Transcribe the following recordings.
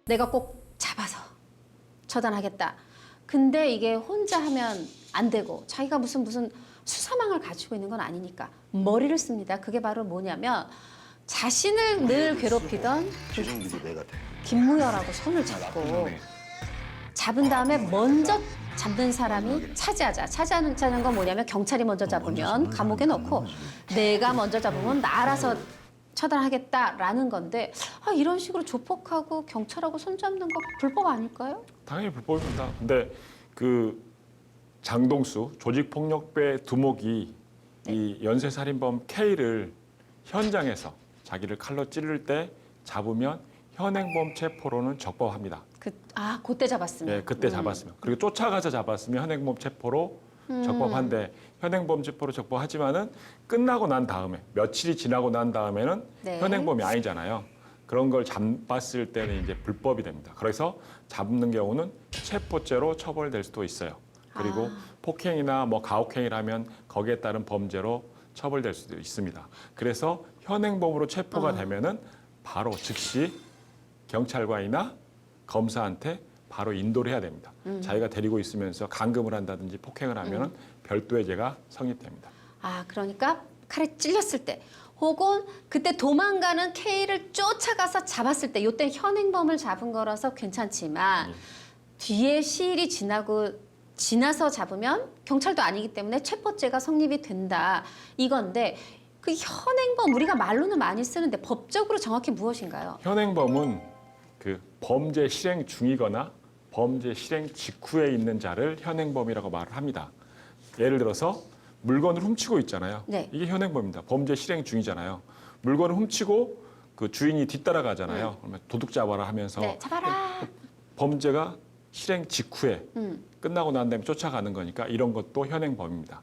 내가 꼭 잡아서 처단하겠다. 근데 이게 혼자 하면 안 되고 자기가 무슨 수사망을 갖추고 있는 건 아니니까 머리를 씁니다. 그게 바로 뭐냐면 자신을 늘 괴롭히던 최종기도 내가 돼. 김무열하고 손을 잡고 잡은 다음에 먼저 잡는 사람이 차지하자. 차지하는 건 뭐냐면 경찰이 먼저 잡으면 감옥에 넣고 내가 먼저 잡으면 나 알아서 처단하겠다라는 건데 이런 식으로 조폭하고 경찰하고 손잡는 거 불법 아닐까요? 당연히 불법입니다. 근데 그 장동수 조직폭력배 두목이 이 연쇄살인범 K를 현장에서 자기를 칼로 찌를 때 잡으면 현행범 체포로는 적법합니다. 그때 잡았으면. 네, 그때 잡았으면. 그리고 쫓아가서 잡았으면 현행범 체포로 적법한데 현행범 체포로 적법하지만은 끝나고 난 다음에 며칠이 지나고 난 다음에는 네. 현행범이 아니잖아요. 그런 걸 잡았을 때는 이제 불법이 됩니다. 그래서 잡는 경우는 체포죄로 처벌될 수도 있어요. 그리고 폭행이나 뭐 가혹행위라면 거기에 따른 범죄로 처벌될 수도 있습니다. 그래서 현행범으로 체포가 되면은 바로 즉시 경찰관이나 검사한테 바로 인도를 해야 됩니다. 자기가 데리고 있으면서 감금을 한다든지 폭행을 하면은 별도의 죄가 성립됩니다. 그러니까 칼에 찔렸을 때 혹은 그때 도망가는 K를 쫓아가서 잡았을 때 이때 현행범을 잡은 거라서 괜찮지만 뒤에 시일이 지나서 잡으면 경찰도 아니기 때문에 체포죄가 성립이 된다 이건데 그 현행범 우리가 말로는 많이 쓰는데 법적으로 정확히 무엇인가요? 현행범은 그 범죄 실행 중이거나 범죄 실행 직후에 있는 자를 현행범이라고 말을 합니다. 예를 들어서 물건을 훔치고 있잖아요. 네. 이게 현행범입니다. 범죄 실행 중이잖아요. 물건을 훔치고 그 주인이 뒤따라가잖아요. 그러면 도둑 잡아라 하면서 네, 잡아라. 범죄가 실행 직후에 끝나고 난 다음에 쫓아가는 거니까 이런 것도 현행범입니다.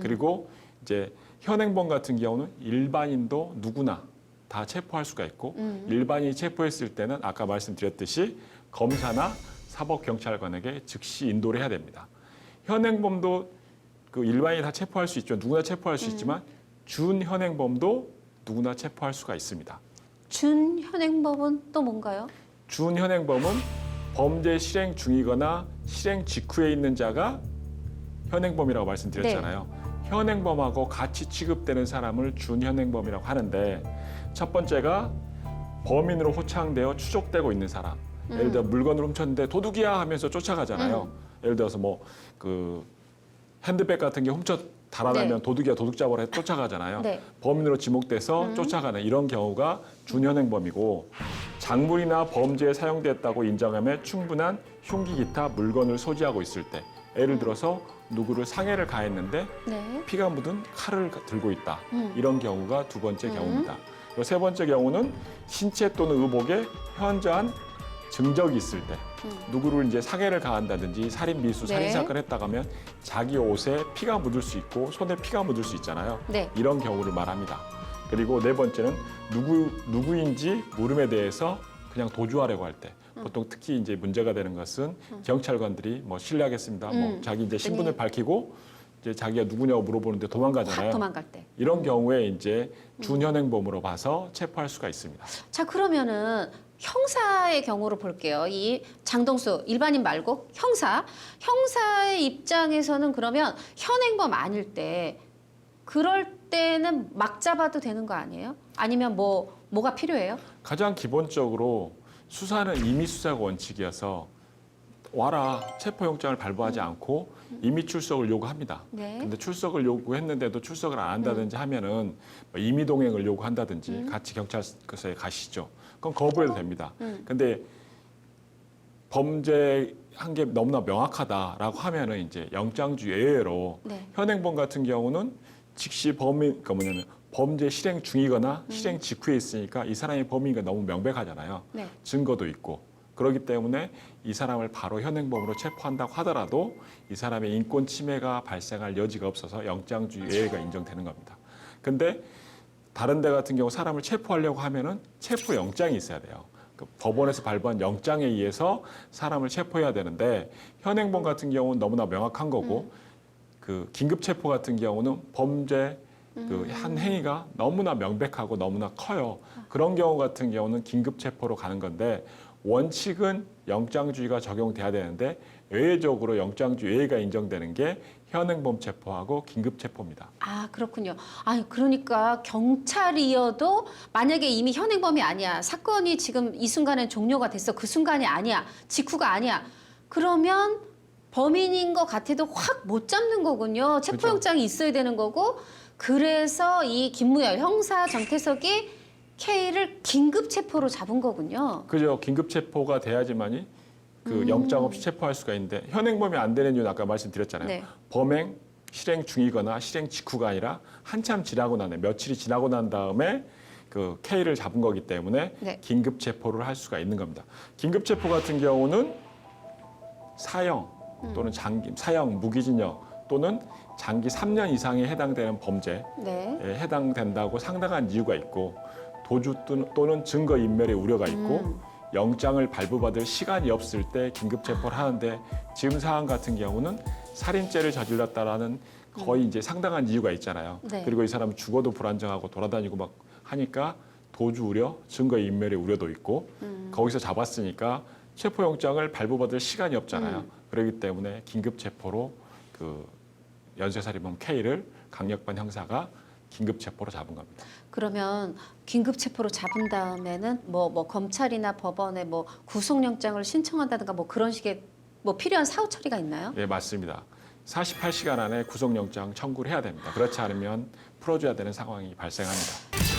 그리고 이제 현행범 같은 경우는 일반인도 누구나 다 체포할 수가 있고 일반인이 체포했을 때는 아까 말씀드렸듯이 검사나 사법경찰관에게 즉시 인도를 해야 됩니다. 현행범도 그 일반인이 다 체포할 수 있죠. 누구나 체포할 수 있지만 준현행범도 누구나 체포할 수가 있습니다. 준현행범은 또 뭔가요? 준현행범은 범죄 실행 중이거나 실행 직후에 있는 자가 현행범이라고 말씀드렸잖아요. 현행범하고 같이 취급되는 사람을 준현행범이라고 하는데 첫 번째가 범인으로 호창되어 추적되고 있는 사람. 예를 들어 물건을 훔쳤는데 도둑이야 하면서 쫓아가잖아요. 예를 들어서 뭐 그 핸드백 같은 게 훔쳐 달아나면 도둑이야 도둑 잡으러 쫓아가잖아요. 네. 범인으로 지목돼서 쫓아가는 이런 경우가 준현행범이고 작물이나 범죄에 사용됐다고 인정함에 충분한 흉기 기타 물건을 소지하고 있을 때 예를 들어서 누구를 상해를 가했는데 네. 피가 묻은 칼을 들고 있다. 이런 경우가 두 번째 경우입니다. 그리고 세 번째 경우는 신체 또는 의복에 현저한 증적이 있을 때 누구를 이제 상해를 가한다든지 살인 미수 살인 사건을 했다고 하면 자기 옷에 피가 묻을 수 있고 손에 피가 묻을 수 있잖아요. 네. 이런 경우를 말합니다. 그리고 네 번째는 누구인지 물음에 대해서 그냥 도주하려고 할 때 보통 특히 이제 문제가 되는 것은 경찰관들이 뭐 실례하겠습니다. 뭐 자기 이제 신분을 밝히고 이제 자기가 누구냐고 물어보는데 도망가잖아요. 확 도망갈 때. 이런 경우에 이제 준현행범으로 봐서 체포할 수가 있습니다. 자, 그러면은 형사의 경우로 볼게요. 이 장동수 일반인 말고 형사의 입장에서는 그러면 현행범 아닐 때 그럴 때는 막 잡아도 되는 거 아니에요? 아니면 뭐가 필요해요? 가장 기본적으로 수사는 임의 수사가 원칙이어서 와라 체포영장을 발부하지 않고 임의 출석을 요구합니다. 네. 근데 출석을 요구했는데도 출석을 안 한다든지 하면은 뭐 임의 동행을 요구한다든지 같이 경찰서에 가시죠. 그럼 거부해도 됩니다. 근데 범죄한 게 너무나 명확하다라고 하면은 이제 영장주 예외로 네. 현행범 같은 경우는 즉시 그러니까 뭐냐면 범죄 실행 중이거나 실행 직후에 있으니까 이 사람이 범인이 너무 명백하잖아요. 네. 증거도 있고. 그렇기 때문에 이 사람을 바로 현행범으로 체포한다고 하더라도 이 사람의 인권 침해가 발생할 여지가 없어서 영장주 예외가 인정되는 겁니다. 근데 다른 데 같은 경우 사람을 체포하려고 하면은 체포 영장이 있어야 돼요. 그 법원에서 발부한 영장에 의해서 사람을 체포해야 되는데 현행범 같은 경우는 너무나 명확한 거고 그 긴급 체포 같은 경우는 범죄 그 한 행위가 너무나 명백하고 너무나 커요. 그런 경우 같은 경우는 긴급 체포로 가는 건데 원칙은 영장주의가 적용돼야 되는데 외외적으로 영장주의 외의가 인정되는 게 현행범 체포하고 긴급 체포입니다. 아, 그렇군요. 아니, 그러니까 경찰이어도 만약에 이미 현행범이 아니야. 사건이 지금 이 순간엔 종료가 됐어. 그 순간이 아니야. 직후가 아니야. 그러면 범인인 것 같아도 확 못 잡는 거군요. 체포영장이 있어야 되는 거고. 그래서 이 김무열 형사 정태석이 K를 긴급 체포로 잡은 거군요. 그죠. 긴급 체포가 돼야지만이 그 영장 없이 체포할 수가 있는데 현행범이 안 되는 이유는 아까 말씀드렸잖아요. 네. 범행 실행 중이거나 실행 직후가 아니라 한참 지나고 나네 며칠이 지나고 난 다음에 그 K를 잡은 거기 때문에 네. 긴급 체포를 할 수가 있는 겁니다. 긴급 체포 같은 경우는 사형 또는 장기 사형 무기징역 또는 장기 3년 이상에 해당되는 범죄에 네. 해당된다고 상당한 이유가 있고 도주 또는 증거 인멸의 우려가 있고 영장을 발부받을 시간이 없을 때 긴급 체포를 하는데 지금 상황 같은 경우는 살인죄를 저질렀다라는 거의 이제 상당한 이유가 있잖아요. 네. 그리고 이 사람은 죽어도 불안정하고 돌아다니고 막 하니까 도주 우려, 증거 인멸의 우려도 있고 거기서 잡았으니까 체포영장을 발부받을 시간이 없잖아요. 그렇기 때문에 긴급 체포로 그 연쇄살인범 K를 강력반 형사가 긴급 체포로 잡은 겁니다. 그러면 긴급 체포로 잡은 다음에는 뭐 검찰이나 법원에 뭐 구속영장을 신청한다든가 뭐 그런 식의 뭐 필요한 사후 처리가 있나요? 네, 맞습니다. 48시간 안에 구속영장 청구를 해야 됩니다. 그렇지 않으면 풀어줘야 되는 상황이 발생합니다.